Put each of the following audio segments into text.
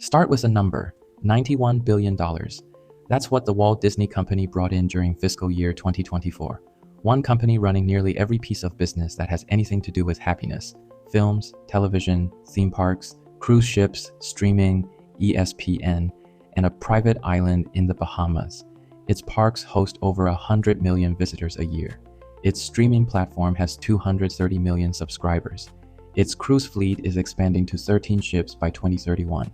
Start with a number, $91 billion. That's what the Walt Disney Company brought in during fiscal year 2024. One company running nearly every piece of business that has anything to do with happiness: films, television, theme parks, cruise ships, streaming, ESPN, and a private island in the Bahamas. Its parks host over 100 million visitors a year. Its streaming platform has 230 million subscribers. Its cruise fleet is expanding to 13 ships by 2031.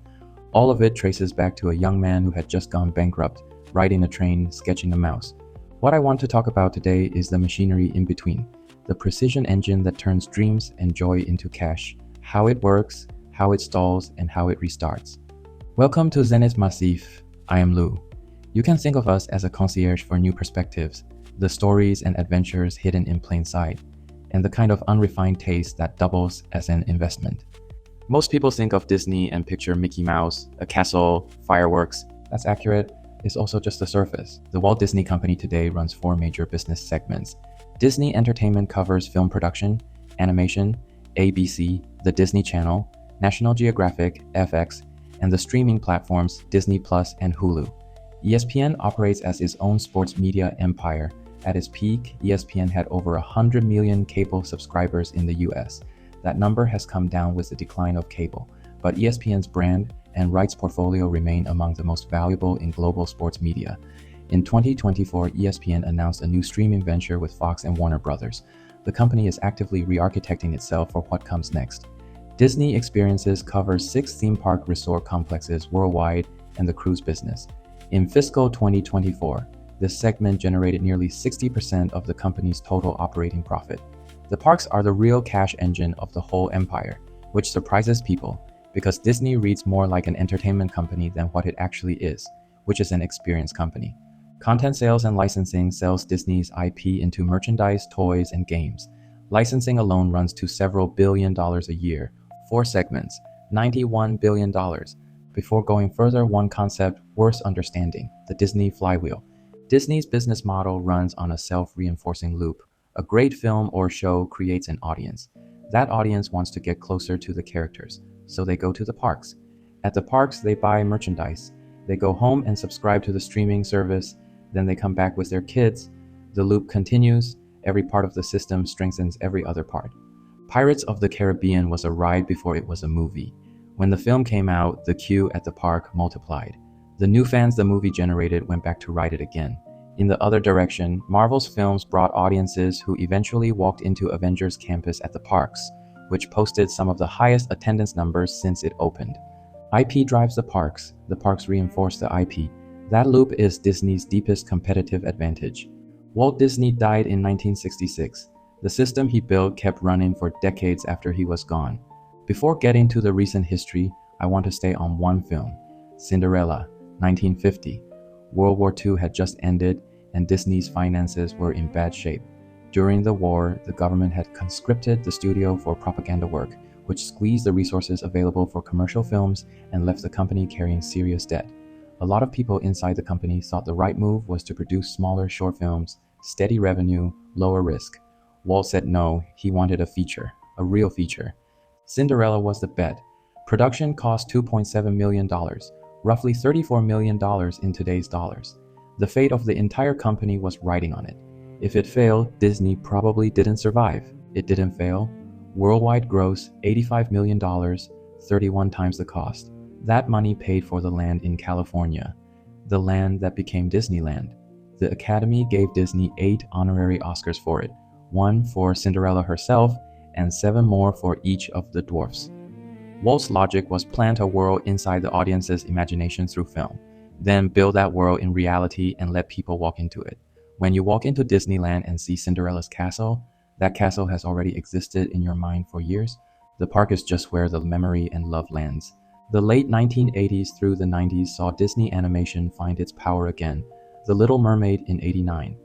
All of it traces back to a young man who had just gone bankrupt, riding a train, sketching a mouse. What I want to talk about today is the machinery in between, the precision engine that turns dreams and joy into cash, how it works, how it stalls, and how it restarts. Welcome to Zenith Massif. I am Lou. You can think of us as a concierge for new perspectives, the stories and adventures hidden in plain sight, and the kind of unrefined taste that doubles as an investment. Most people think of Disney and picture Mickey Mouse, a castle, fireworks. That's accurate. It's also just the surface. The Walt Disney Company today runs 4 major business segments. Disney Entertainment covers film production, animation, ABC, the Disney Channel, National Geographic, FX, and the streaming platforms Disney Plus and Hulu. ESPN operates as its own sports media empire. At its peak, ESPN had over 100 million cable subscribers in the US. That number has come down with the decline of cable, but ESPN's brand and rights portfolio remain among the most valuable in global sports media. In 2024, ESPN announced a new streaming venture with Fox and Warner Brothers. The company is actively re-architecting itself for what comes next. Disney Experiences covers 6 theme park resort complexes worldwide and the cruise business. In fiscal 2024, this segment generated nearly 60% of the company's total operating profit. The parks are the real cash engine of the whole empire, which surprises people because Disney reads more like an entertainment company than what it actually is, which is an experience company. Content sales and licensing sells Disney's IP into merchandise, toys, and games. Licensing alone runs to several $billion a year. 4 segments, $91 billion. Before going further, one concept worth understanding: the Disney flywheel. Disney's business model runs on a self-reinforcing loop. A great film or show creates an audience. That audience wants to get closer to the characters, so they go to the parks. At the parks, they buy merchandise. They go home and subscribe to the streaming service. Then they come back with their kids. The loop continues. Every part of the system strengthens every other part. Pirates of the Caribbean was a ride before it was a movie. When the film came out, the queue at the park multiplied. The new fans the movie generated went back to ride it again. In the other direction, Marvel's films brought audiences who eventually walked into Avengers Campus at the parks, which posted some of the highest attendance numbers since it opened. IP drives the parks reinforce the IP. That loop is Disney's deepest competitive advantage. Walt Disney died in 1966. The system he built kept running for decades after he was gone. Before getting to the recent history, I want to stay on one film: Cinderella, 1950. World War II had just ended, and Disney's finances were in bad shape. During the war, the government had conscripted the studio for propaganda work, which squeezed the resources available for commercial films and left the company carrying serious debt. A lot of people inside the company thought the right move was to produce smaller short films, steady revenue, lower risk. Walt said no, he wanted a feature, a real feature. Cinderella was the bet. Production cost $2.7 million, roughly $34 million in today's dollars. The fate of the entire company was riding on it. If it failed, Disney probably didn't survive. It didn't fail. Worldwide gross, $85 million, 31 times the cost. That money paid for the land in California, the land that became Disneyland. The Academy gave Disney 8 honorary Oscars for it, 1 for Cinderella herself and 7 more for each of the dwarfs. Walt's logic was plant a world inside the audience's imagination through film, then build that world in reality and let people walk into it. When you walk into Disneyland and see Cinderella's castle, that castle has already existed in your mind for years. The park is just where the memory and love lands. The late 1980s through the 90s saw Disney animation find its power again. The Little Mermaid in '89,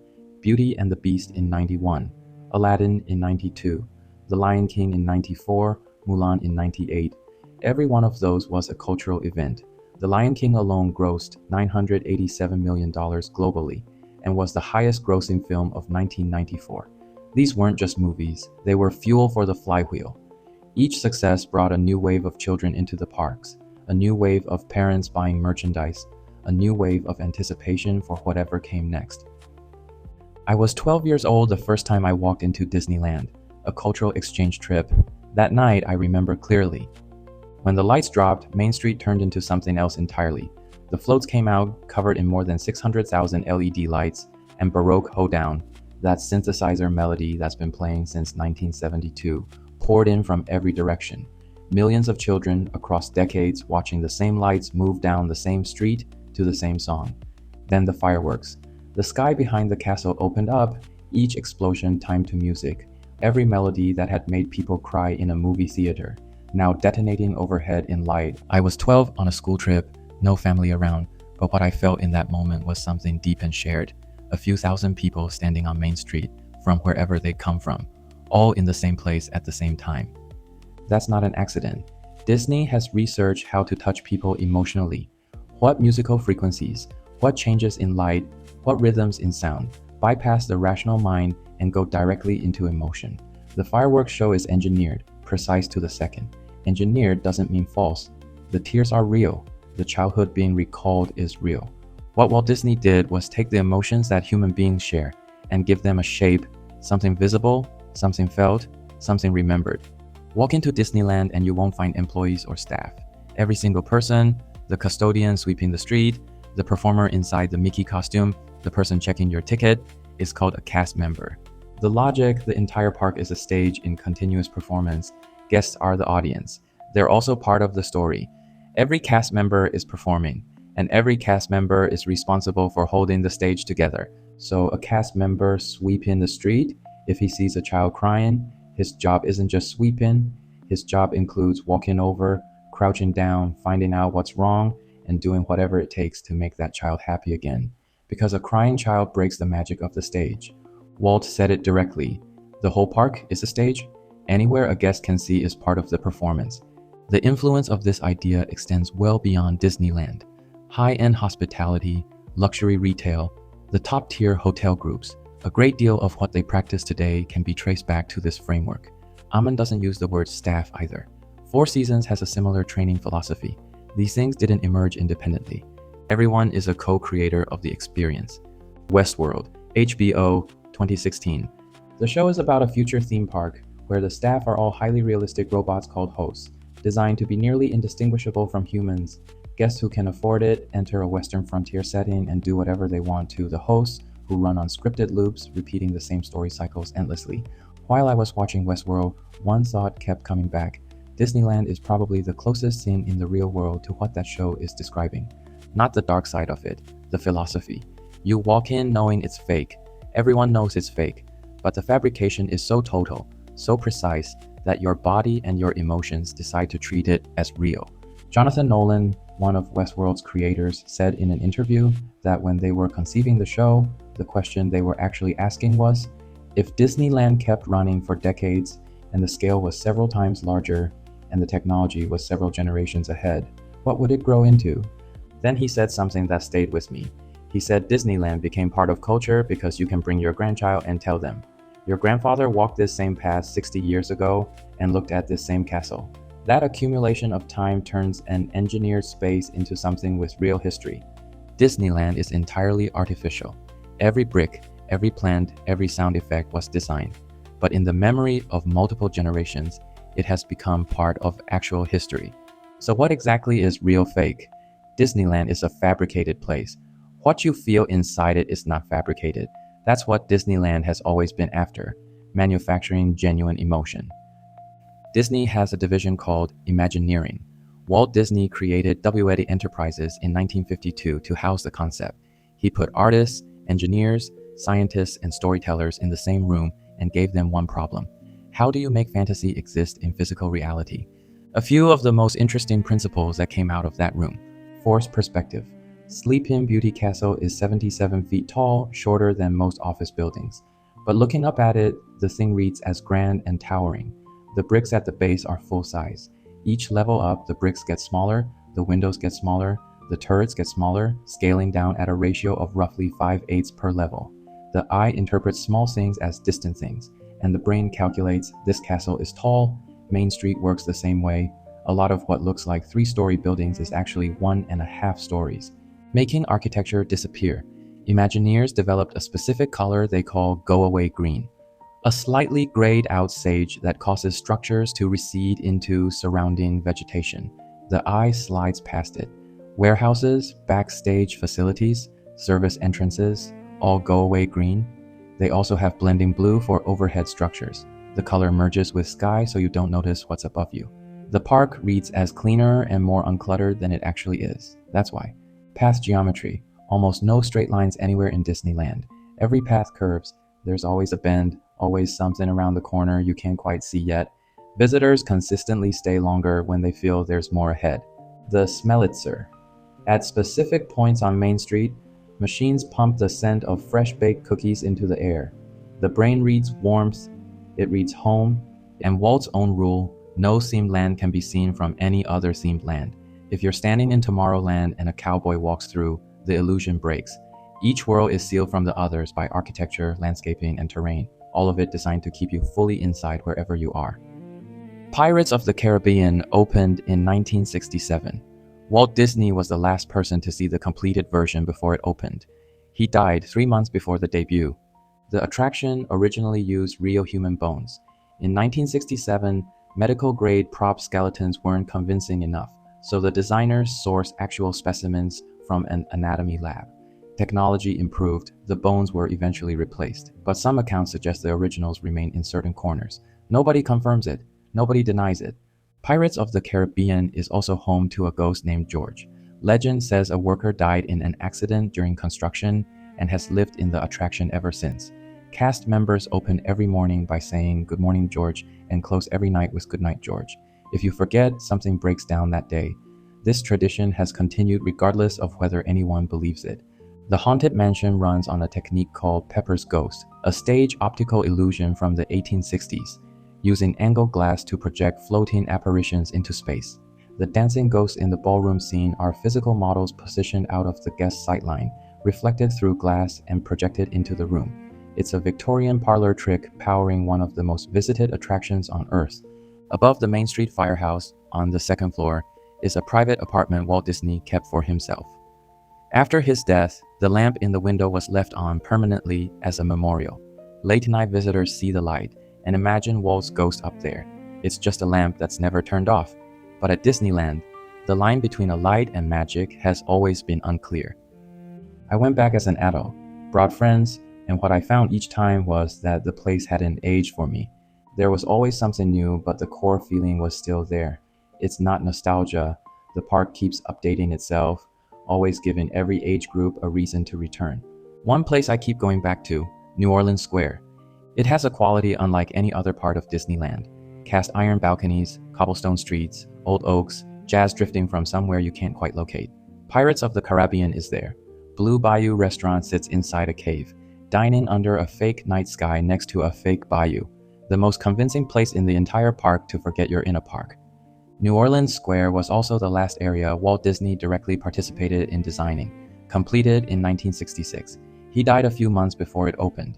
Beauty and the Beast in '91, Aladdin in '92, The Lion King in '94, Mulan in '98. Every one of those was a cultural event. The Lion King alone grossed $987 million globally and was the highest grossing film of 1994. These weren't just movies, they were fuel for the flywheel. Each success brought a new wave of children into the parks. a new wave of parents buying merchandise, a new wave of anticipation for whatever came next. I was 12 years old the first time I walked into Disneyland, a cultural exchange trip. That night I remember clearly. When the lights dropped, Main Street turned into something else entirely. The floats came out, covered in more than 600,000 LED lights, and Baroque hoedown, that synthesizer melody that's been playing since 1972, poured in from every direction. Millions of children across decades watching the same lights move down the same street to the same song. Then the fireworks. The sky behind the castle opened up, each explosion timed to music. Every melody that had made people cry in a movie theater, now detonating overhead in light. I was 12 on a school trip, no family around, but what I felt in that moment was something deep and shared. A few thousand people standing on Main Street, from wherever they come from, all in the same place at the same time. That's not an accident. Disney has researched how to touch people emotionally. What musical frequencies, what changes in light, what rhythms in sound, bypass the rational mind and go directly into emotion. The fireworks show is engineered, precise to the second. Engineered doesn't mean false. The tears are real. The childhood being recalled is real. What Walt Disney did was take the emotions that human beings share and give them a shape, something visible, something felt, something remembered. Walk into Disneyland and you won't find employees or staff. Every single person, the custodian sweeping the street, the performer inside the Mickey costume, the person checking your ticket, is called a cast member. The logic, the entire park is a stage in continuous performance. Guests are the audience. They're also part of the story. Every cast member is performing, and every cast member is responsible for holding the stage together. So a cast member sweeping the street, if he sees a child crying, his job isn't just sweeping. His job includes walking over, crouching down, finding out what's wrong, and doing whatever it takes to make that child happy again. Because a crying child breaks the magic of the stage. Walt said it directly. The whole park is a stage. Anywhere a guest can see is part of the performance. The influence of this idea extends well beyond Disneyland. High-end hospitality, luxury retail, the top-tier hotel groups. A great deal of what they practice today can be traced back to this framework. Aman doesn't use the word staff either. Four Seasons has a similar training philosophy. These things didn't emerge independently. Everyone is a co-creator of the experience. Westworld, HBO, 2016. The show is about a future theme park where the staff are all highly realistic robots called hosts, designed to be nearly indistinguishable from humans. Guests who can afford it enter a Western frontier setting and do whatever they want to the hosts, who run on scripted loops, repeating the same story cycles endlessly. While I was watching Westworld, one thought kept coming back. Disneyland is probably the closest thing in the real world to what that show is describing. Not the dark side of it, the philosophy. You walk in knowing it's fake. Everyone knows it's fake. But the fabrication is so total, so precise, that your body and your emotions decide to treat it as real. Jonathan Nolan, one of Westworld's creators, said in an interview that when they were conceiving the show, the question they were actually asking was, if Disneyland kept running for decades and the scale was several times larger and the technology was several generations ahead, what would it grow into? Then he said something that stayed with me. He said Disneyland became part of culture because you can bring your grandchild and tell them, your grandfather walked this same path 60 years ago and looked at this same castle. That accumulation of time turns an engineered space into something with real history. Disneyland is entirely artificial. Every brick, every plant, every sound effect was designed. But in the memory of multiple generations, it has become part of actual history. So what exactly is real fake? Disneyland is a fabricated place. What you feel inside it is not fabricated. That's what Disneyland has always been after, manufacturing genuine emotion. Disney has a division called Imagineering. Walt Disney created W. Enterprises in 1952 to house the concept. He put artists, engineers, scientists, and storytellers in the same room and gave them one problem. How do you make fantasy exist in physical reality? A few of the most interesting principles that came out of that room. Forced perspective. Sleeping Beauty Castle is 77 feet tall, shorter than most office buildings. But looking up at it, the thing reads as grand and towering. The bricks at the base are full size. Each level up, the bricks get smaller, the windows get smaller, the turrets get smaller, scaling down at a ratio of roughly 5/8 per level. The eye interprets small things as distant things, and the brain calculates this castle is tall, Main Street works the same way, A lot of what looks like 3-story buildings is actually 1.5 stories, making architecture disappear. Imagineers developed a specific color they call go-away green, a slightly grayed out sage that causes structures to recede into surrounding vegetation. The eye slides past it. Warehouses, backstage facilities, service entrances, all go away green. They also have blending blue for overhead structures. The color merges with sky so you don't notice what's above you. The park reads as cleaner and more uncluttered than it actually is. That's why. Path geometry. Almost no straight lines anywhere in Disneyland. Every path curves. There's always a bend, always something around the corner you can't quite see yet. Visitors consistently stay longer when they feel there's more ahead. The Smellitzer. At specific points on Main Street, machines pump the scent of fresh-baked cookies into the air. The brain reads warmth, it reads home, and Walt's own rule, no themed land can be seen from any other themed land. If you're standing in Tomorrowland and a cowboy walks through, the illusion breaks. Each world is sealed from the others by architecture, landscaping, and terrain, all of it designed to keep you fully inside wherever you are. Pirates of the Caribbean opened in 1967. Walt Disney was the last person to see the completed version before it opened. He died 3 months before the debut. The attraction originally used real human bones. In 1967, medical-grade prop skeletons weren't convincing enough, so the designers sourced actual specimens from an anatomy lab. Technology improved, the bones were eventually replaced, but some accounts suggest the originals remain in certain corners. Nobody confirms it, nobody denies it. Pirates of the Caribbean is also home to a ghost named George. Legend says a worker died in an accident during construction and has lived in the attraction ever since. Cast members open every morning by saying "Good morning, George," and close every night with "Good night, George." If you forget, something breaks down that day. This tradition has continued regardless of whether anyone believes it. The Haunted Mansion runs on a technique called Pepper's Ghost, a stage optical illusion from the 1860s, using angled glass to project floating apparitions into space. The dancing ghosts in the ballroom scene are physical models positioned out of the guest sightline, reflected through glass and projected into the room. It's a Victorian parlor trick powering one of the most visited attractions on Earth. Above the Main Street Firehouse, on the second floor, is a private apartment Walt Disney kept for himself. After his death, the lamp in the window was left on permanently as a memorial. Late-night visitors see the light and imagine Walt's ghost up there. It's just a lamp that's never turned off. But at Disneyland, the line between a light and magic has always been unclear. I went back as an adult, brought friends, and what I found each time was that the place hadn't aged for me. There was always something new, but the core feeling was still there. It's not nostalgia. The park keeps updating itself, always giving every age group a reason to return. One place I keep going back to, New Orleans Square. It has a quality unlike any other part of Disneyland. Cast iron balconies, cobblestone streets, old oaks, jazz drifting from somewhere you can't quite locate. Pirates of the Caribbean is there. Blue Bayou restaurant sits inside a cave, dining under a fake night sky next to a fake bayou. The most convincing place in the entire park to forget you're in a park. New Orleans Square was also the last area Walt Disney directly participated in designing, completed in 1966. He died a few months before it opened.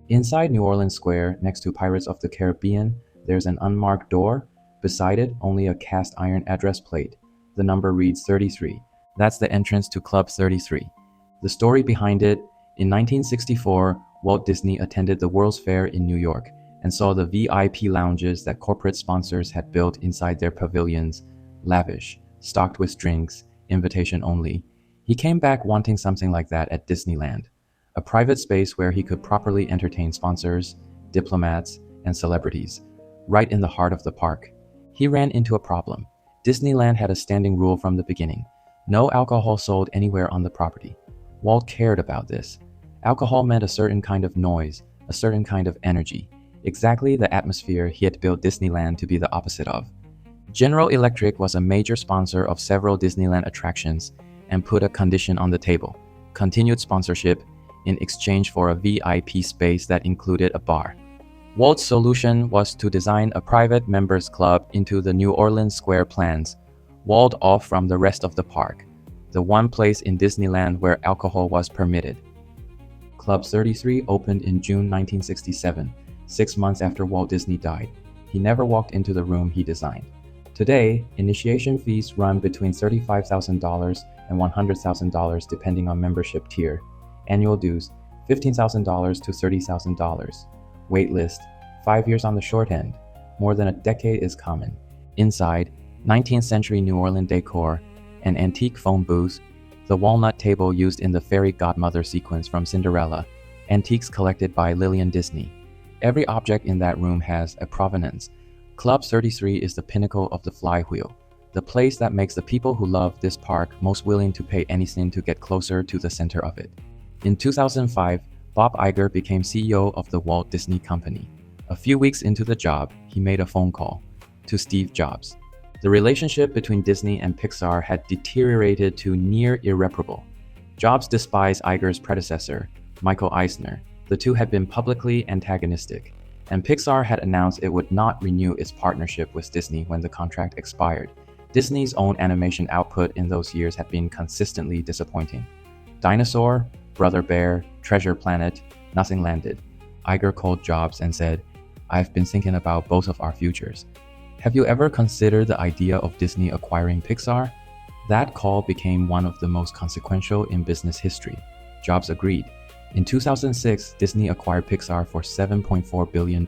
Inside New Orleans Square, next to Pirates of the Caribbean, there's an unmarked door. Beside it, only a cast iron address plate. The number reads 33. That's the entrance to Club 33. The story behind it, in 1964, Walt Disney attended the World's Fair in New York and saw the VIP lounges that corporate sponsors had built inside their pavilions, lavish, stocked with drinks, invitation only. He came back wanting something like that at Disneyland, a private space where he could properly entertain sponsors, diplomats, and celebrities, right in the heart of the park. He ran into a problem. Disneyland had a standing rule from the beginning. No alcohol sold anywhere on the property. Walt cared about this. Alcohol meant a certain kind of noise, a certain kind of energy, exactly the atmosphere he had built Disneyland to be the opposite of. General Electric was a major sponsor of several Disneyland attractions and put a condition on the table: continued sponsorship in exchange for a VIP space that included a bar. Walt's solution was to design a private members club into the New Orleans Square plans, walled off from the rest of the park, the one place in Disneyland where alcohol was permitted. Club 33 opened in June 1967, 6 months after Walt Disney died. He never walked into the room he designed. Today, initiation fees run between $35,000 and $100,000 depending on membership tier. Annual dues, $15,000 to $30,000. Waitlist, 5 years on the short end. More than a decade is common. Inside, 19th century New Orleans decor, an antique phone booth, the walnut table used in the fairy godmother sequence from Cinderella, antiques collected by Lillian Disney. Every object in that room has a provenance. Club 33 is the pinnacle of the flywheel, the place that makes the people who love this park most willing to pay anything to get closer to the center of it. In 2005, Bob Iger became CEO of the Walt Disney Company. A few weeks into the job, he made a phone call to Steve Jobs. The relationship between Disney and Pixar had deteriorated to near irreparable. Jobs despised Iger's predecessor, Michael Eisner. The two had been publicly antagonistic, and Pixar had announced it would not renew its partnership with Disney when the contract expired. Disney's own animation output in those years had been consistently disappointing. Dinosaur, Brother Bear, Treasure Planet, nothing landed. Iger called Jobs and said, "I've been thinking about both of our futures. Have you ever considered the idea of Disney acquiring Pixar?" That call became one of the most consequential in business history. Jobs agreed. In 2006, Disney acquired Pixar for $7.4 billion.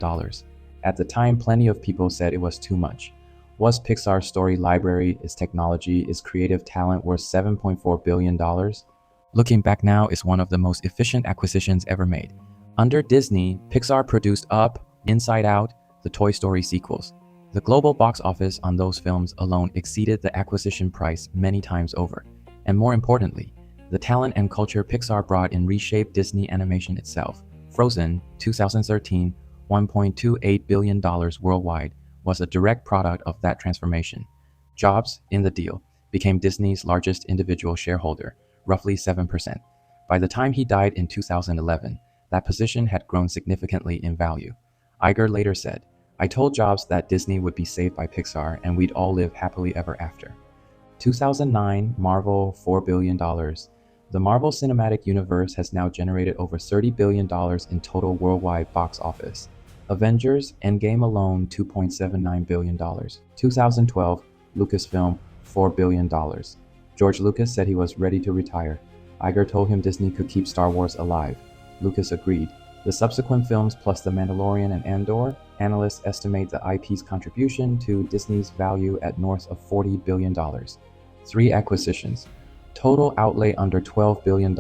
At the time, plenty of people said it was too much. Was Pixar's story library, its technology, its creative talent worth $7.4 billion? Looking back now, it's one of the most efficient acquisitions ever made. Under Disney, Pixar produced Up, Inside Out, the Toy Story sequels. The global box office on those films alone exceeded the acquisition price many times over. And more importantly, the talent and culture Pixar brought in reshaped Disney animation itself. Frozen, 2013, $1.28 billion worldwide, was a direct product of that transformation. Jobs, in the deal, became Disney's largest individual shareholder, roughly 7%. By the time he died in 2011, that position had grown significantly in value. Iger later said, "I told Jobs that Disney would be saved by Pixar and we'd all live happily ever after." 2009, Marvel, $4 billion. The Marvel Cinematic Universe has now generated over $30 billion in total worldwide box office. Avengers Endgame alone, $2.79 billion. 2012, Lucasfilm, $4 billion. George Lucas said he was ready to retire. Iger told him Disney could keep Star Wars alive. Lucas agreed. The subsequent films plus The Mandalorian and Andor, analysts estimate the IP's contribution to Disney's value at north of $40 billion. 3 acquisitions. Total outlay under $12 billion.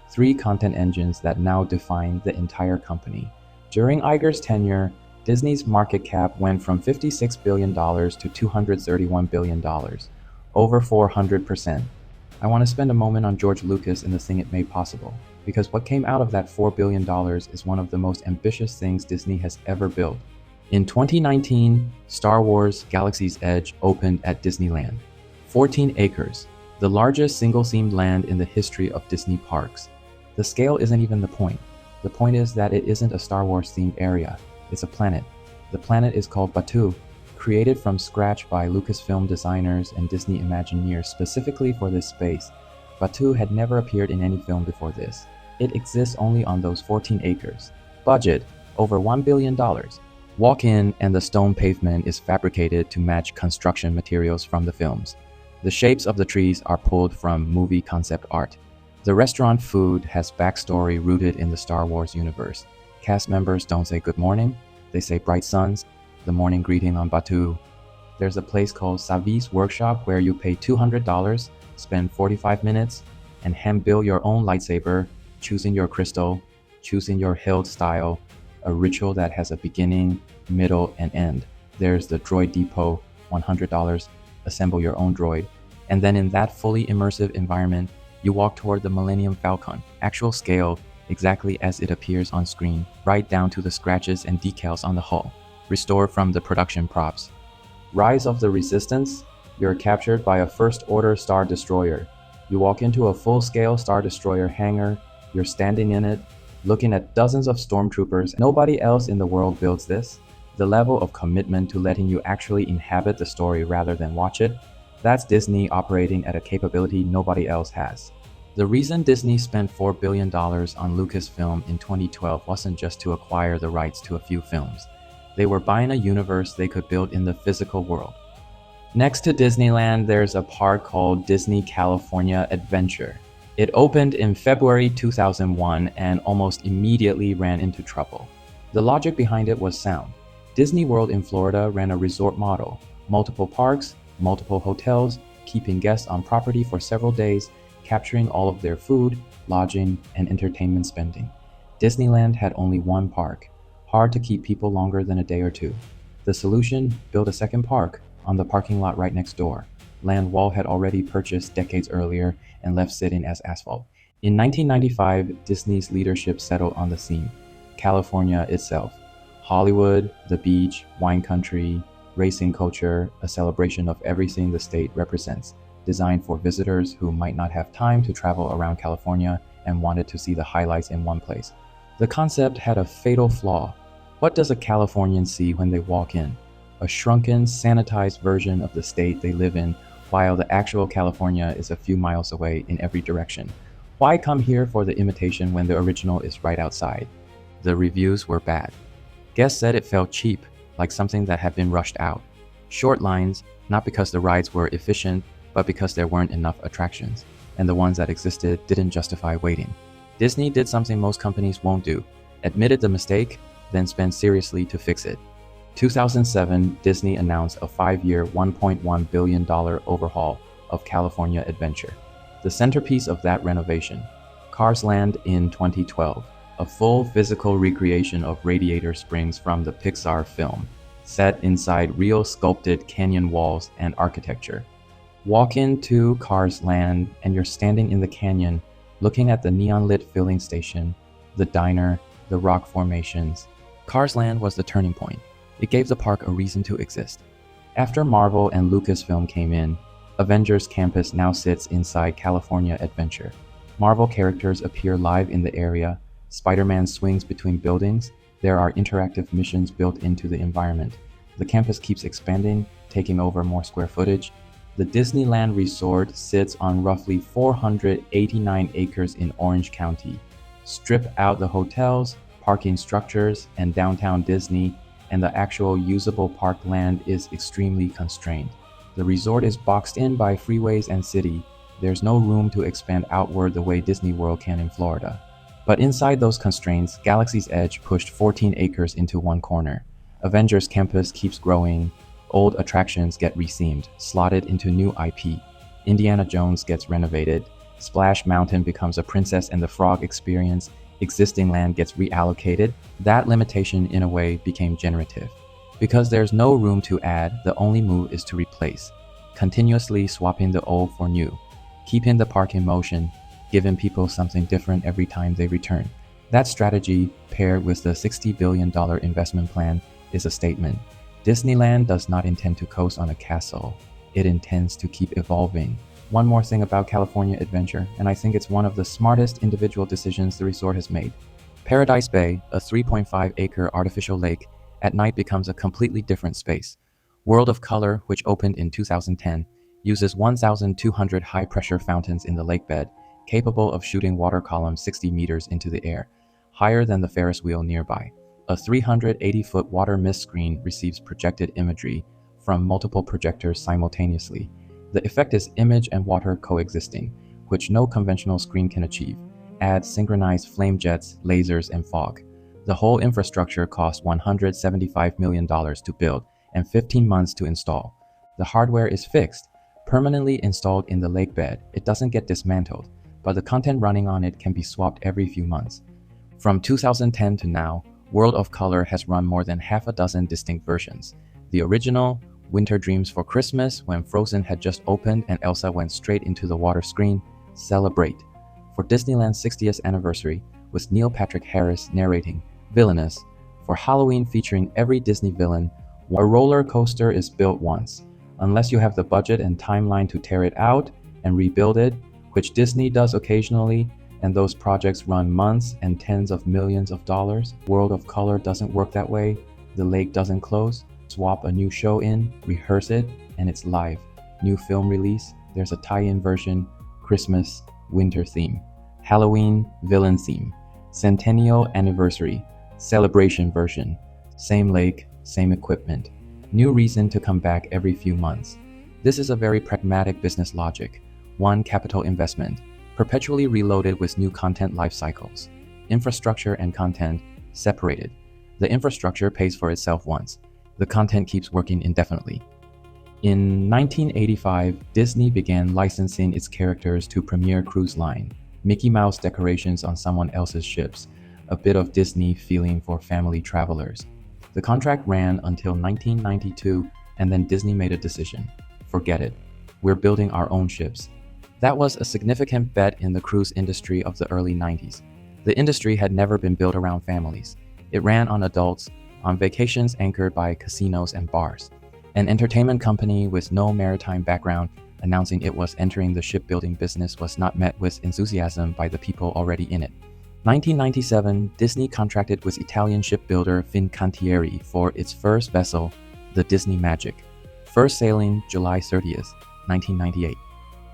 3 content engines that now define the entire company. During Iger's tenure, Disney's market cap went from $56 billion to $231 billion, over 400%. I want to spend a moment on George Lucas and the thing it made possible, because what came out of that $4 billion is one of the most ambitious things Disney has ever built. In 2019, Star Wars Galaxy's Edge opened at Disneyland. 14 acres, the largest single-themed land in the history of Disney parks. The scale isn't even the point. The point is that it isn't a Star Wars-themed area. It's a planet. The planet is called Batuu, created from scratch by Lucasfilm designers and Disney Imagineers specifically for this space. Batuu had never appeared in any film before this. It exists only on those 14 acres. Budget, over $1 billion. Walk in and the stone pavement is fabricated to match construction materials from the films. The shapes of the trees are pulled from movie concept art. The restaurant food has backstory rooted in the Star Wars universe. Cast members don't say good morning, they say bright suns, the morning greeting on Batuu. There's a place called Savi's Workshop where you pay $200, spend 45 minutes, and hand build your own lightsaber, choosing your crystal, choosing your hilt style, a ritual that has a beginning, middle, and end. There's the Droid Depot, $100, assemble your own droid. And then in that fully immersive environment, you walk toward the Millennium Falcon, actual scale, exactly as it appears on screen, right down to the scratches and decals on the hull, restored from the production props. Rise of the Resistance, you're captured by a First Order Star Destroyer. You walk into a full-scale Star Destroyer hangar, you're standing in it, looking at dozens of stormtroopers. Nobody else in the world builds this. The level of commitment to letting you actually inhabit the story rather than watch it, that's Disney operating at a capability nobody else has. The reason Disney spent $4 billion on Lucasfilm in 2012 wasn't just to acquire the rights to a few films. They were buying a universe they could build in the physical world. Next to Disneyland, there's a park called Disney California Adventure. It opened in February 2001 and almost immediately ran into trouble. The logic behind it was sound. Disney World in Florida ran a resort model, multiple parks, multiple hotels, keeping guests on property for several days, capturing all of their food, lodging, and entertainment spending. Disneyland had only one park. Hard to keep people longer than a day or two. The solution? Build a second park on the parking lot right next door. Land Walt had already purchased decades earlier and left sitting as asphalt. In 1995, Disney's leadership settled on the scene. California itself. Hollywood, the beach, wine country, racing culture, a celebration of everything the state represents, designed for visitors who might not have time to travel around California and wanted to see the highlights in one place. The concept had a fatal flaw. What does a Californian see when they walk in? A shrunken, sanitized version of the state they live in, while the actual California is a few miles away in every direction. Why come here for the imitation when the original is right outside? The reviews were bad. Guests said it felt cheap, like something that had been rushed out. Short lines, not because the rides were efficient, but because there weren't enough attractions, and the ones that existed didn't justify waiting. Disney did something most companies won't do, admitted the mistake, then spent seriously to fix it. 2007, Disney announced a 5-year, $1.1 billion overhaul of California Adventure. The centerpiece of that renovation, Cars Land in 2012, a full physical recreation of Radiator Springs from the Pixar film, set inside real sculpted canyon walls and architecture. Walk into Cars Land and you're standing in the canyon, looking at the neon-lit filling station, the diner, the rock formations. Cars Land was the turning point. It gave the park a reason to exist. After Marvel and Lucasfilm came in, Avengers Campus now sits inside California Adventure. Marvel characters appear live in the area, Spider-Man swings between buildings, there are interactive missions built into the environment. The campus keeps expanding, taking over more square footage. The Disneyland Resort sits on roughly 489 acres in Orange County. Strip out the hotels, parking structures, and downtown Disney, and the actual usable park land is extremely constrained. The resort is boxed in by freeways and city. There's no room to expand outward the way Disney World can in Florida. But inside those constraints, Galaxy's Edge pushed 14 acres into one corner. Avengers Campus keeps growing. Old attractions get rethemed, slotted into new IP. Indiana Jones gets renovated. Splash Mountain becomes a Princess and the Frog experience. Existing land gets reallocated. That limitation, in a way, became generative. Because there's no room to add, the only move is to replace, continuously swapping the old for new, keeping the park in motion, giving people something different every time they return. That strategy, paired with the $60 billion investment plan, is a statement. Disneyland does not intend to coast on a castle. It intends to keep evolving. One more thing about California Adventure, and I think it's one of the smartest individual decisions the resort has made. Paradise Bay, a 3.5-acre artificial lake, at night becomes a completely different space. World of Color, which opened in 2010, uses 1,200 high-pressure fountains in the lake bed, capable of shooting water columns 60 meters into the air, higher than the Ferris wheel nearby. A 380-foot water mist screen receives projected imagery from multiple projectors simultaneously. The effect is image and water coexisting, which no conventional screen can achieve. Add synchronized flame jets, lasers, and fog. The whole infrastructure cost $175 million to build and 15 months to install. The hardware is fixed, permanently installed in the lake bed. It doesn't get dismantled, but the content running on it can be swapped every few months. From 2010 to now, World of Color has run more than half a dozen distinct versions. The original, Winter Dreams for Christmas, when Frozen had just opened and Elsa went straight into the water screen, Celebrate. For Disneyland's 60th anniversary, with Neil Patrick Harris narrating, Villainous. For Halloween featuring every Disney villain, a roller coaster is built once. Unless you have the budget and timeline to tear it out and rebuild it, which Disney does occasionally, and those projects run months and tens of millions of dollars. World of Color doesn't work that way. The lake doesn't close. Swap a new show in, rehearse it, and it's live. New film release, there's a tie-in version, Christmas, winter theme. Halloween, villain theme. Centennial anniversary, celebration version. Same lake, same equipment. New reason to come back every few months. This is a very pragmatic business logic. One, capital investment, perpetually reloaded with new content life cycles. Infrastructure and content separated. The infrastructure pays for itself once. The content keeps working indefinitely. In 1985, Disney began licensing its characters to Premier Cruise Line. Mickey Mouse decorations on someone else's ships, a bit of Disney feeling for family travelers. The contract ran until 1992, and then Disney made a decision. Forget it. We're building our own ships. That was a significant bet in the cruise industry of the early 90s. The industry had never been built around families. It ran on adults, on vacations anchored by casinos and bars. An entertainment company with no maritime background announcing it was entering the shipbuilding business was not met with enthusiasm by the people already in it. 1997, Disney contracted with Italian shipbuilder Fincantieri for its first vessel, the Disney Magic. First sailing July 30th, 1998.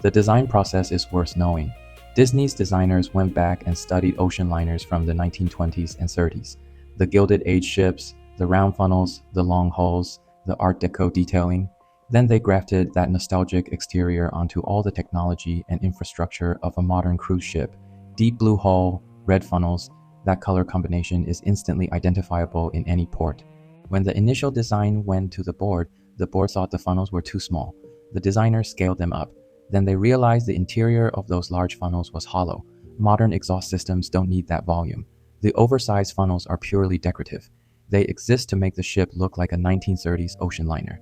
The design process is worth knowing. Disney's designers went back and studied ocean liners from the 1920s and 30s. The Gilded Age ships, the round funnels, the long hulls, the Art Deco detailing. Then they grafted that nostalgic exterior onto all the technology and infrastructure of a modern cruise ship. Deep blue hull, red funnels, that color combination is instantly identifiable in any port. When the initial design went to the board thought the funnels were too small. The designers scaled them up. Then they realized the interior of those large funnels was hollow. Modern exhaust systems don't need that volume. The oversized funnels are purely decorative. They exist to make the ship look like a 1930s ocean liner.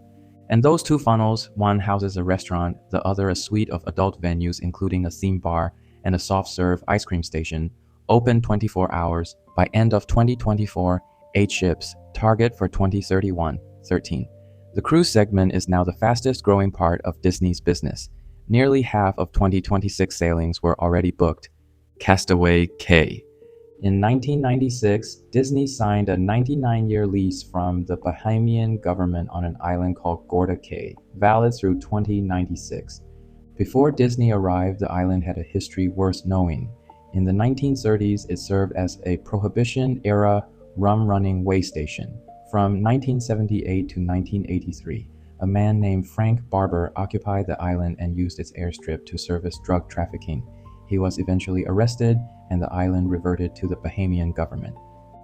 And those two funnels, one houses a restaurant, the other a suite of adult venues including a theme bar and a soft-serve ice cream station, open 24 hours. By end of 2024, 8 ships, target for 2031, 13. The cruise segment is now the fastest growing part of Disney's business. Nearly half of 2026 sailings were already booked. Castaway Cay. In 1996, Disney signed a 99-year lease from the Bahamian government on an island called Gorda Cay, valid through 2096. Before Disney arrived, the island had a history worth knowing. In the 1930s, it served as a Prohibition-era rum-running way station. From 1978 to 1983, a man named Frank Barber occupied the island and used its airstrip to service drug trafficking. He was eventually arrested, and the island reverted to the Bahamian government.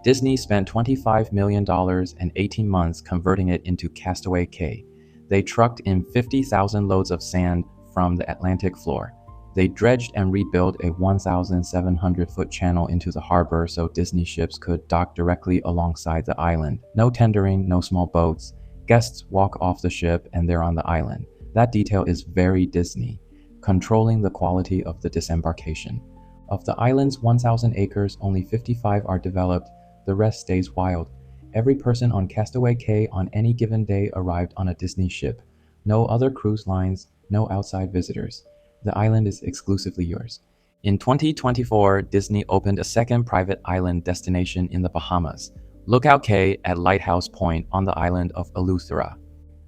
Disney spent $25 million and 18 months converting it into Castaway Cay. They trucked in 50,000 loads of sand from the Atlantic floor. They dredged and rebuilt a 1,700-foot channel into the harbor so Disney ships could dock directly alongside the island. No tendering, no small boats. Guests walk off the ship and they're on the island. That detail is very Disney, controlling the quality of the disembarkation. Of the island's 1,000 acres, only 55 are developed, the rest stays wild. Every person on Castaway Cay on any given day arrived on a Disney ship. No other cruise lines, no outside visitors. The island is exclusively yours. In 2024, Disney opened a second private island destination in the Bahamas, Lookout Cay at Lighthouse Point on the island of Eleuthera.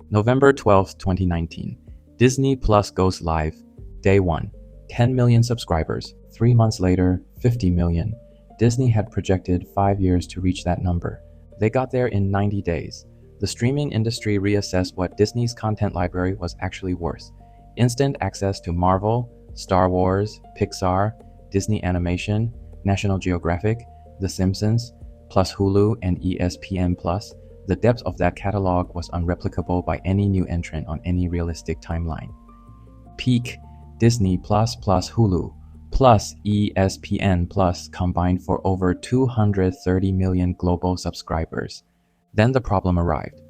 November 12, 2019. Disney Plus goes live. Day 1. 10 million subscribers. 3 months later, 50 million. Disney had projected 5 years to reach that number. They got there in 90 days. The streaming industry reassessed what Disney's content library was actually worth. Instant access to Marvel, Star Wars, Pixar, Disney Animation, National Geographic, The Simpsons, plus Hulu and ESPN+. The depth of that catalog was unreplicable by any new entrant on any realistic timeline. Peak Disney Plus Hulu plus ESPN Plus combined for over 230 million global subscribers. Then the problem arrived.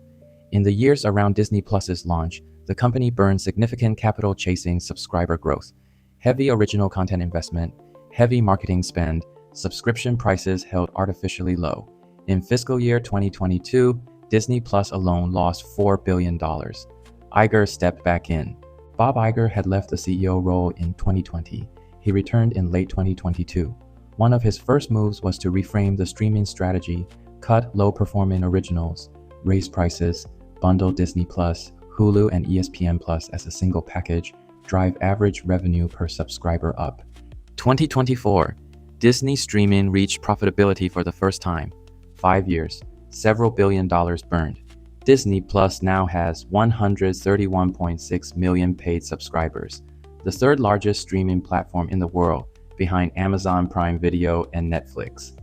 In the years around Disney Plus's launch, the company burned significant capital chasing subscriber growth. Heavy original content investment, heavy marketing spend, subscription prices held artificially low. In fiscal year 2022, Disney Plus alone lost $4 billion. Iger stepped back in. Bob Iger had left the CEO role in 2020. He returned in late 2022. One of his first moves was to reframe the streaming strategy, cut low-performing originals, raise prices, bundle Disney Plus, Hulu and ESPN Plus as a single package, drive average revenue per subscriber up. 2024, Disney streaming reached profitability for the first time. 5 years, several $billion burned. Disney Plus now has 131.6 million paid subscribers, the third largest streaming platform in the world, behind Amazon Prime Video and Netflix.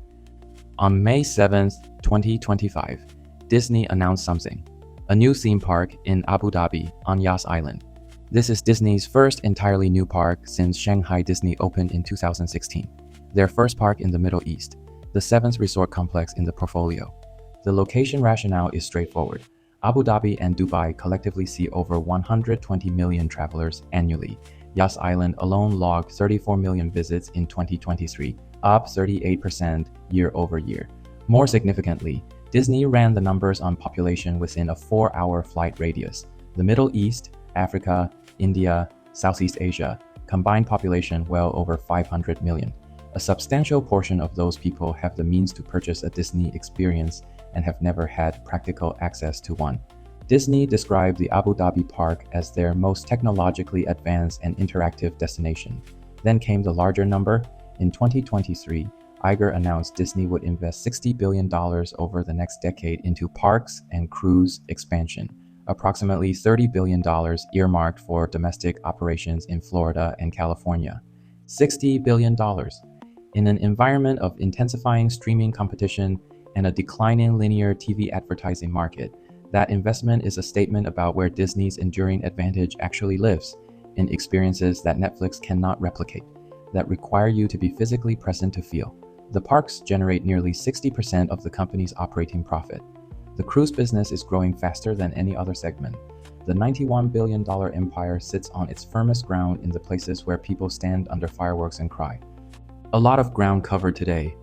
On May 7th, 2025, Disney announced something: a new theme park in Abu Dhabi on Yas Island. This is Disney's first entirely new park since Shanghai Disney opened in 2016, their first park in the Middle East, the seventh resort complex in the portfolio. The location rationale is straightforward. Abu Dhabi and Dubai collectively see over 120 million travelers annually. Yas Island alone logged 34 million visits in 2023, up 38% year over year. More significantly, Disney ran the numbers on population within a 4-hour flight radius. The Middle East, Africa, India, Southeast Asia, combined population well over 500 million. A substantial portion of those people have the means to purchase a Disney experience and have never had practical access to one. Disney described the Abu Dhabi park as their most technologically advanced and interactive destination. Then came the larger number. In 2023, Iger announced Disney would invest $60 billion over the next decade into parks and cruise expansion, approximately $30 billion earmarked for domestic operations in Florida and California. $60 billion. In an environment of intensifying streaming competition and a declining linear TV advertising market, that investment is a statement about where Disney's enduring advantage actually lives, in experiences that Netflix cannot replicate, that require you to be physically present to feel. The parks generate nearly 60% of the company's operating profit. The cruise business is growing faster than any other segment. The $91 billion empire sits on its firmest ground in the places where people stand under fireworks and cry. A lot of ground covered today.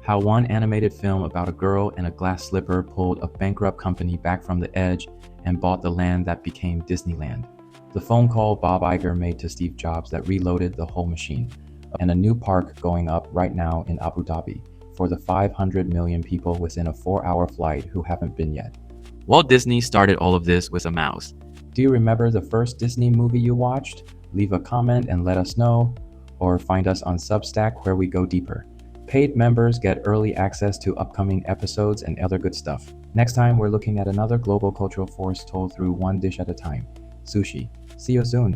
How one animated film about a girl and a glass slipper pulled a bankrupt company back from the edge and bought the land that became Disneyland. The phone call Bob Iger made to Steve Jobs that reloaded the whole machine. And a new park going up right now in Abu Dhabi for the 500 million people within a 4-hour flight who haven't been yet. Walt Disney started all of this with a mouse. Do you remember the first Disney movie you watched? Leave a comment and let us know, or find us on Substack where we go deeper. Paid members get early access to upcoming episodes and other good stuff. Next time, we're looking at another global cultural force told through one dish at a time: sushi. See you soon.